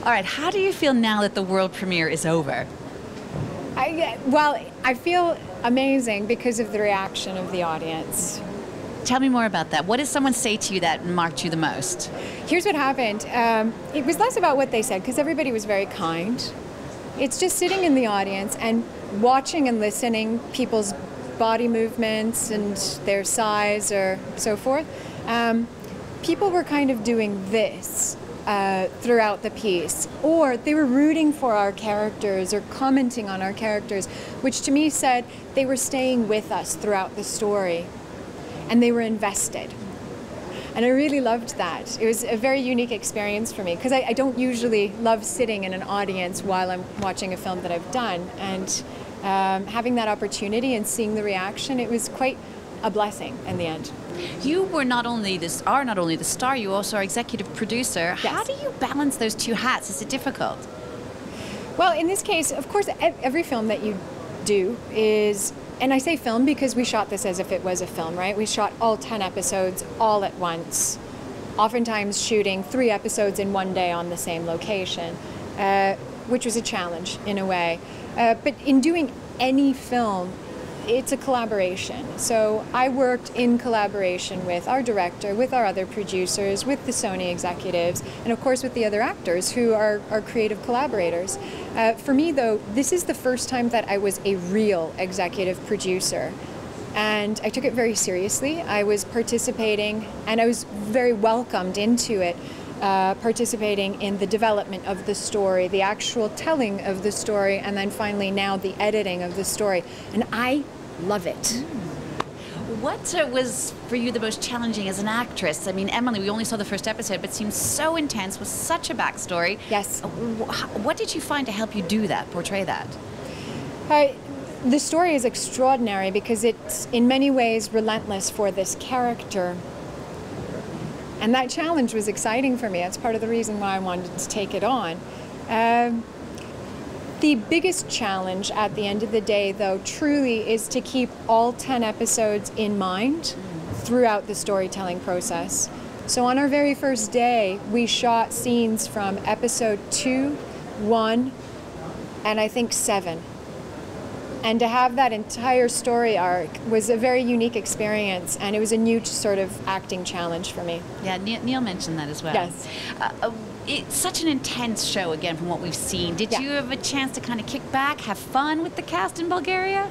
All right, how do you feel now that the world premiere is over? Well, I feel amazing because of the reaction of the audience. Tell me more about that. What did someone say to you that marked you the most? Here's what happened. It was less about what they said, because everybody was very kind. It's just sitting in the audience and watching and listening people's body movements and their size or so forth. People were kind of doing this throughout the piece, or they were rooting for our characters or commenting on our characters, which to me said they were staying with us throughout the story and they were invested. And I really loved that. It was a very unique experience for me, because I don't usually love sitting in an audience while I'm watching a film that I've done, and having that opportunity and seeing the reaction, it was quite a blessing in the end. You were not only the star, you also are executive producer. Yes. How do you balance those two hats? Is it difficult? Well, in this case, of course, every film that you do is, and I say film because we shot this as if it was a film, right? We shot all 10 episodes all at once, oftentimes shooting 3 episodes in one day on the same location, which was a challenge in a way. But in doing any film, it's a collaboration. So I worked in collaboration with our director, with our other producers, with the Sony executives, and of course with the other actors who are our creative collaborators. For me though, this is the first time that I was a real executive producer. And I took it very seriously. I was participating, and I was very welcomed into it, participating in the development of the story, the actual telling of the story, and then finally now the editing of the story. And I love it. What was for you the most challenging as an actress? I mean, Emily, we only saw the first episode, but it seemed so intense, with such a backstory. Yes. What did you find to help you do that, portray that? The story is extraordinary because it's in many ways relentless for this character. And that challenge was exciting for me. That's part of the reason why I wanted to take it on. The biggest challenge at the end of the day, though, truly is to keep all 10 episodes in mind throughout the storytelling process. So on our very first day, we shot scenes from episode 2, 1, and I think 7. And to have that entire story arc was a very unique experience, and it was a new sort of acting challenge for me. Yeah, Neil mentioned that as well. Yes. It's such an intense show, again, from what we've seen. Did you have a chance to kind of kick back, have fun with the cast in Bulgaria?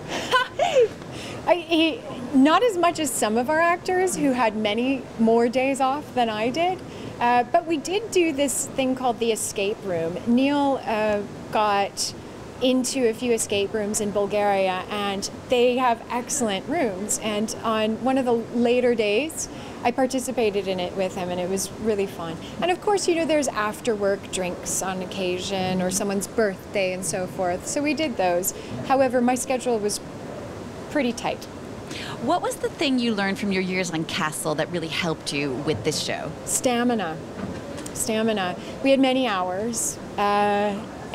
Not as much as some of our actors who had many more days off than I did. But we did do this thing called the escape room. Neil got into a few escape rooms in Bulgaria, and they have excellent rooms. And on one of the later days, I participated in it with him, and it was really fun. And of course, you know, there's after-work drinks on occasion, or someone's birthday and so forth. So we did those. However, my schedule was pretty tight. What was the thing you learned from your years on Castle that really helped you with this show? Stamina. Stamina. We had many hours.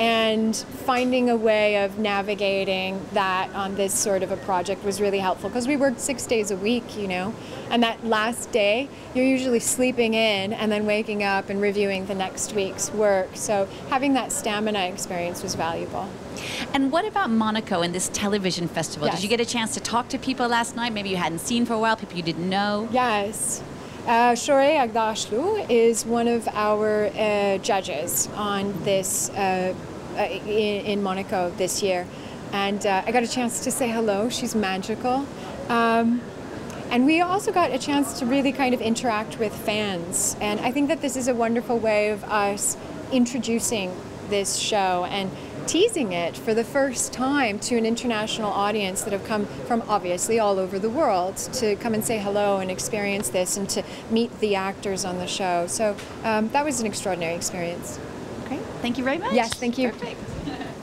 And finding a way of navigating that on this sort of a project was really helpful, because we worked 6 days a week, you know, and that last day you're usually sleeping in and then waking up and reviewing the next week's work. So having that stamina experience was valuable. And what about Monaco and this television festival? Yes. Did you get a chance to talk to people last night, maybe you hadn't seen for a while, people you didn't know? Yes. Shorey Agdashlu is one of our judges on this in Monaco this year, and I got a chance to say hello. She's magical, and we also got a chance to really kind of interact with fans, and I think that this is a wonderful way of us introducing this show and teasing it for the first time to an international audience that have come from obviously all over the world to come and say hello and experience this and to meet the actors on the show. So that was an extraordinary experience. Great. Thank you very much. Yes, thank you. Perfect.